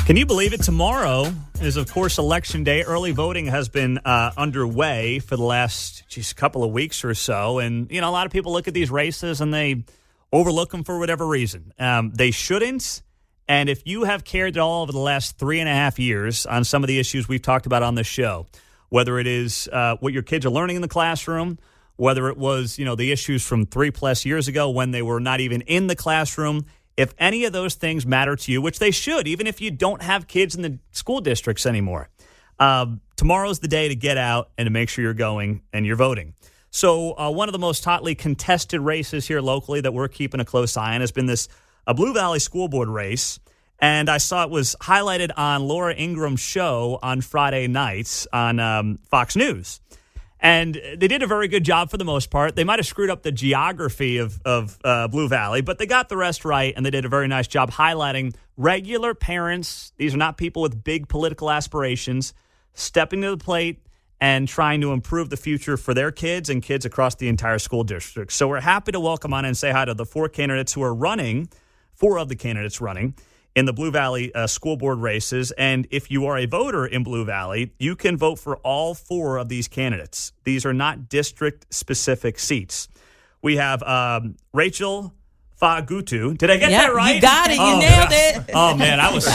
Can you believe it? Tomorrow is, of course, Election Day. Early voting has been underway for the last couple of weeks or so. And, a lot of people look at these races and they overlook them for whatever reason. They shouldn't. And if you have cared at all over the last 3.5 years on some of the issues we've talked about on this show, whether it is what your kids are learning in the classroom, whether it was, the issues from 3+ years ago when they were not even in the classroom, if any of those things matter to you, which they should, even if you don't have kids in the school districts anymore, tomorrow's the day to get out and to make sure you're going and you're voting. So one of the most hotly contested races here locally that we're keeping a close eye on has been this Blue Valley School Board race. And I saw it was highlighted on Laura Ingram's show on Friday nights on Fox News. And they did a very good job for the most part. They might have screwed up the geography of Blue Valley, but they got the rest right, and they did a very nice job highlighting regular parents. These are not people with big political aspirations, stepping to the plate and trying to improve the future for their kids and kids across the entire school district. So we're happy to welcome on and say hi to the four of the candidates running in the Blue Valley school board races. And if you are a voter in Blue Valley, you can vote for all four of these candidates. These are not district-specific seats. We have Rachel Fa'agutu. Did I get that right? You got it. You nailed it. Oh, man, I was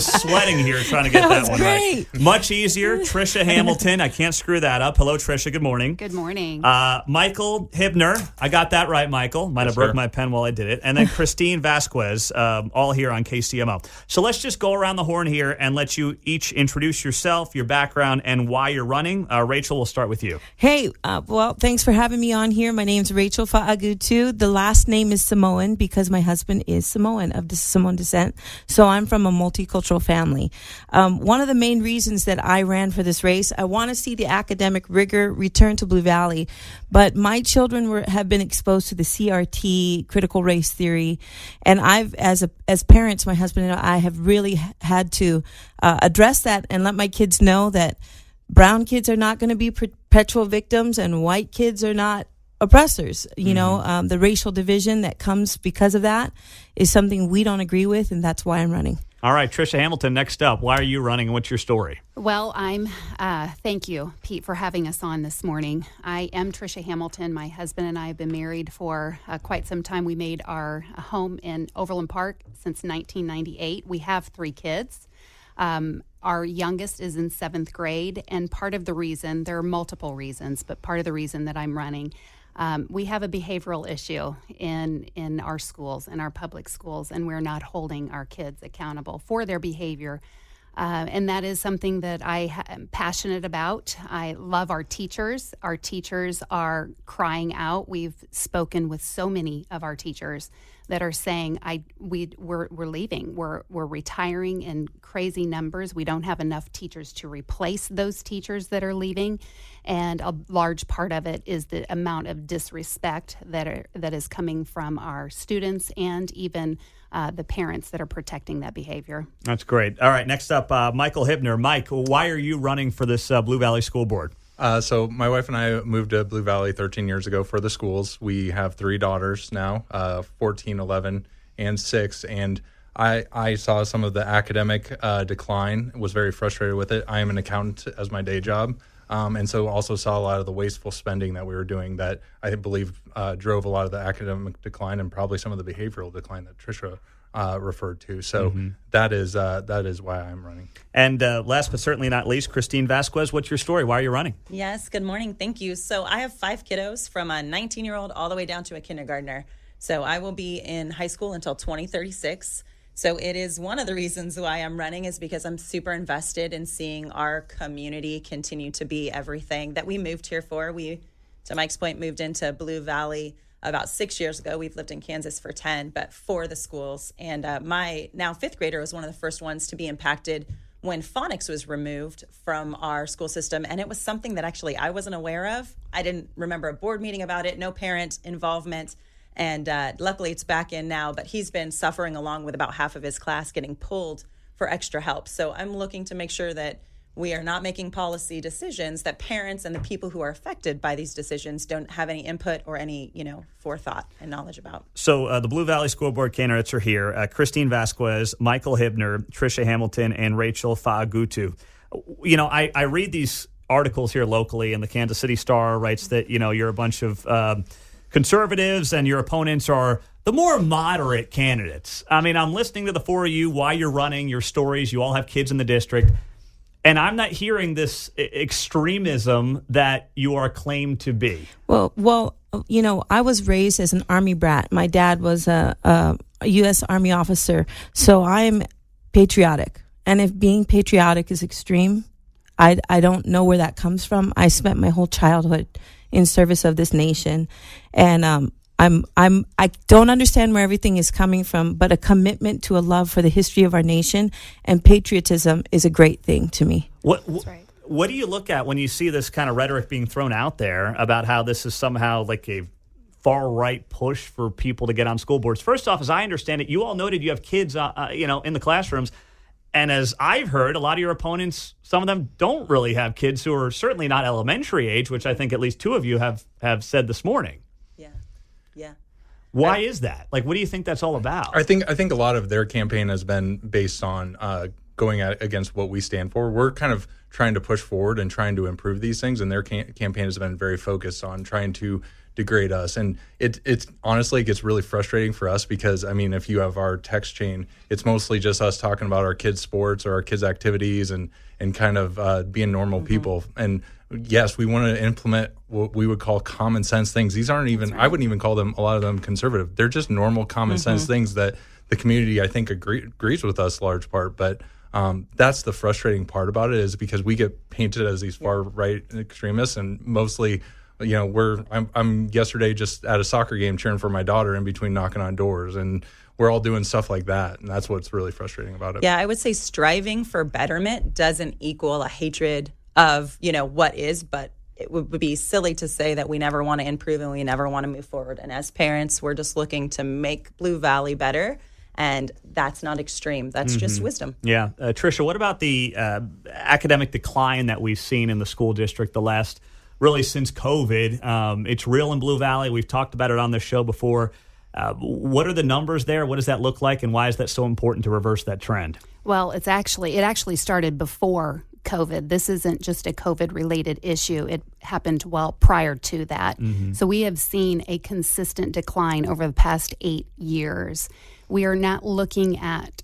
sweating here trying to get that one right. Much easier. Trisha Hamilton. I can't screw that up. Hello, Trisha. Good morning. Good morning. Michael Hibner. I got that right, Michael. Might have broke my pen while I did it. And then Christine Vasquez, all here on KCMO. So let's just go around the horn here and let you each introduce yourself, your background, and why you're running. Rachel, we'll start with you. Hey, well, thanks for having me on here. My name's Rachel Fa'agutu. The last name is Samoan because my husband is Samoan, of the Samoan descent. So I'm from a multicultural family. One of the main reasons that I ran for this race, I want to see the academic rigor return to Blue Valley. But my children have been exposed to the CRT, critical race theory. And I've, as parents, my husband and I have really had to address that and let my kids know that brown kids are not going to be perpetual victims and white kids are not oppressors. The racial division that comes because of that is something we don't agree with, and that's why I'm running. All right, Trisha Hamilton, next up. Why are you running, and what's your story? Well, thank you, Pete, for having us on this morning. I am Trisha Hamilton. My husband and I have been married for quite some time. We made our home in Overland Park since 1998. We have 3 kids. Our youngest is in 7th grade, and part of the reason, there are multiple reasons, but part of the reason that I'm running, we have a behavioral issue in our schools, in our public schools, and we're not holding our kids accountable for their behavior. And that is something that I am passionate about. I love our teachers. Our teachers are crying out. We've spoken with so many of our teachers that are saying, we're leaving. We're retiring in crazy numbers. We don't have enough teachers to replace those teachers that are leaving. And a large part of it is the amount of disrespect that is coming from our students and even the parents that are protecting that behavior. That's great. All right, next up, Michael Hibner. Mike, why are you running for this Blue Valley School Board? So my wife and I moved to Blue Valley 13 years ago for the schools. We have 3 daughters now, 14, 11, and 6. And I saw some of the academic decline, was very frustrated with it. I am an accountant as my day job. And so also saw a lot of the wasteful spending that we were doing that I believe drove a lot of the academic decline and probably some of the behavioral decline that Trisha referred to. So that is why I'm running. And last but certainly not least, Christine Vasquez, what's your story? Why are you running? Yes, good morning. Thank you. So I have 5 kiddos from a 19-year-old all the way down to a kindergartner. So I will be in high school until 2036. So it is one of the reasons why I'm running is because I'm super invested in seeing our community continue to be everything that we moved here for. We, to Mike's point, moved into Blue Valley about 6 years ago. We've lived in Kansas for 10, but for the schools. And my now 5th grader was one of the first ones to be impacted when phonics was removed from our school system. And it was something that actually I wasn't aware of. I didn't remember a board meeting about it, no parent involvement. And luckily it's back in now, but he's been suffering along with about half of his class getting pulled for extra help. So I'm looking to make sure that we are not making policy decisions that parents and the people who are affected by these decisions don't have any input or any, forethought and knowledge about. So the Blue Valley School Board candidates are here. Christine Vasquez, Michael Hibner, Tricia Hamilton, and Rachel Fa'agutu. I read these articles here locally, and the Kansas City Star writes that, you're a bunch of conservatives and your opponents are the more moderate candidates. I mean, I'm listening to the four of you, why you're running, your stories. You all have kids in the district. And I'm not hearing this extremism that you are claimed to be. Well, I was raised as an Army brat. My dad was a U.S. Army officer. So I am patriotic. And if being patriotic is extreme, I don't know where that comes from. I spent my whole childhood in service of this nation. And I don't understand where everything is coming from, but a commitment to a love for the history of our nation and patriotism is a great thing to me. That's right. What do you look at when you see this kind of rhetoric being thrown out there about how this is somehow like a far-right push for people to get on school boards? First off, as I understand it, you all noted you have kids, in the classrooms. And as I've heard, a lot of your opponents, some of them don't really have kids who are certainly not elementary age, which I think at least two of you have said this morning. Yeah. Why is that? Like, what do you think that's all about? I think a lot of their campaign has been based on going against what we stand for. We're kind of trying to push forward and trying to improve these things, and their campaign has been very focused on trying to degrade us. And it's honestly, it gets really frustrating for us because, I mean, if you have our text chain, it's mostly just us talking about our kids' sports or our kids' activities and kind of being normal people. And yes, we want to implement what we would call common sense things. These aren't even, I wouldn't even call them, a lot of them, conservative. They're just normal common sense things that the community, I think, agrees with us large part. But that's the frustrating part about it, is because we get painted as these far right extremists, and mostly, I'm yesterday just at a soccer game cheering for my daughter in between knocking on doors, and we're all doing stuff like that, and that's what's really frustrating about it. Yeah, I would say striving for betterment doesn't equal a hatred of, what is, but it would be silly to say that we never want to improve and we never want to move forward. And as parents, we're just looking to make Blue Valley better. And that's not extreme. That's just wisdom. Yeah. Tricia, what about the academic decline that we've seen in the school district the last, really since COVID? It's real in Blue Valley. We've talked about it on this show before. What are the numbers there? What does that look like? And why is that so important to reverse that trend? Well, it actually started before COVID. This isn't just a COVID-related issue. It happened prior to that. So we have seen a consistent decline over the past 8 years. We are not looking at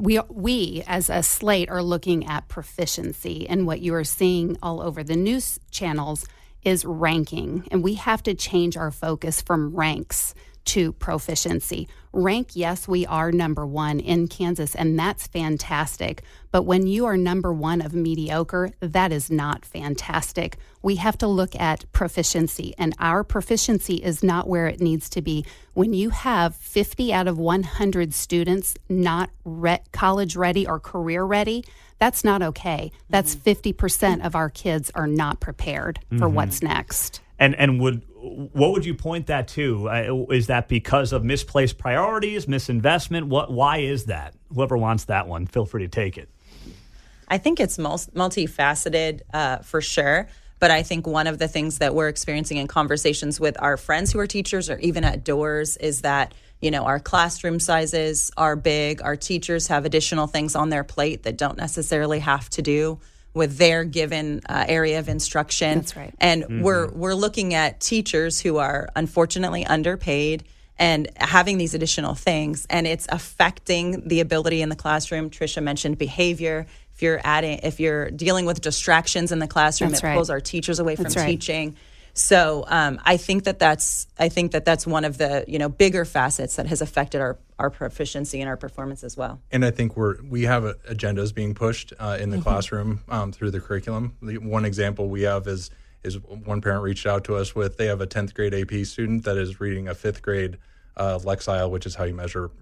we as a slate are looking at proficiency, and what you are seeing all over the news channels is ranking, and we have to change our focus from ranks to proficiency. Rank, yes, we are number one in Kansas, and that's fantastic. But when you are number one of mediocre, that is not fantastic. We have to look at proficiency, and our proficiency is not where it needs to be. When you have 50 out of 100 students not college ready or career ready, that's not okay. That's 50% of our kids are not prepared for what's next. And what would you point that to? Is that because of misplaced priorities, misinvestment? Why is that? Whoever wants that one, feel free to take it. I think it's multifaceted for sure. But I think one of the things that we're experiencing in conversations with our friends who are teachers or even at doors is that, our classroom sizes are big. Our teachers have additional things on their plate that don't necessarily have to do with their given area of instruction. That's right. And we're looking at teachers who are unfortunately underpaid and having these additional things, and it's affecting the ability in the classroom. Tricia mentioned behavior. If you're dealing with distractions in the classroom, That's it right. pulls our teachers away from That's right. teaching. So I think that's one of the bigger facets that has affected our proficiency and our performance as well. And I think we have agendas being pushed in the classroom through the curriculum. One example we have is one parent reached out to us with, they have a 10th grade AP student that is reading a 5th grade Lexile, which is how you measure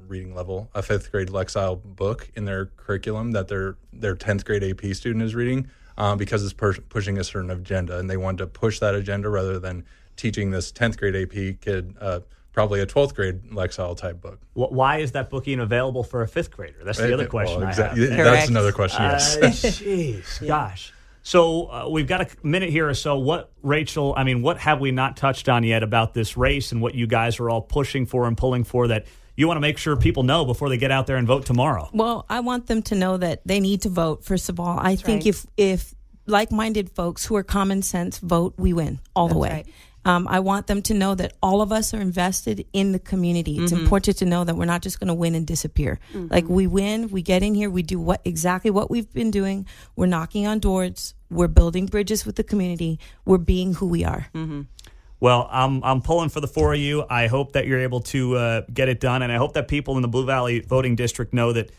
reading level, a 5th grade Lexile book in their curriculum that their 10th grade AP student is reading because it's pushing a certain agenda, and they want to push that agenda rather than teaching this 10th grade AP kid probably a 12th grade Lexile type book. Why is that book even available for a fifth grader? That's the other question I have. That's another question, yes. Jeez, gosh. So we've got a minute here or so. What have we not touched on yet about this race and what you guys are all pushing for and pulling for that you want to make sure people know before they get out there and vote tomorrow? Well, I want them to know that they need to vote, first of all. I think if like-minded folks who are common sense vote, we win all the way. Right. I want them to know that all of us are invested in the community. It's important to know that we're not just going to win and disappear. Like, we win, we get in here, we do exactly what we've been doing. We're knocking on doors. We're building bridges with the community. We're being who we are. Well, I'm pulling for the four of you. I hope that you're able to get it done, and I hope that people in the Blue Valley voting district know that,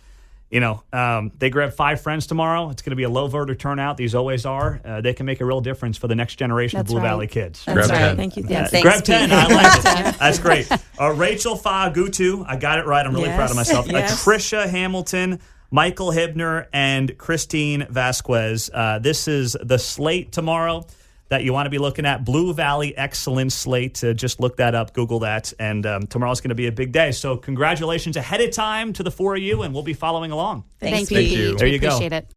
they grab 5 friends tomorrow. It's going to be a low voter turnout. These always are. They can make a real difference for the next generation of Blue Valley kids. That's right. 10. Thank you. Yes. Grab 10. I like it. That's great. Rachel Fa'agutu, I got it right. I'm really proud of myself. Yes. Tricia Hamilton, Michael Hibner, and Christine Vasquez. This is the slate tomorrow that you want to be looking at. Blue Valley Excellence Slate. Just look that up, Google that, and tomorrow's going to be a big day. So congratulations ahead of time to the four of you, and we'll be following along. Thank you. There you go. Appreciate it.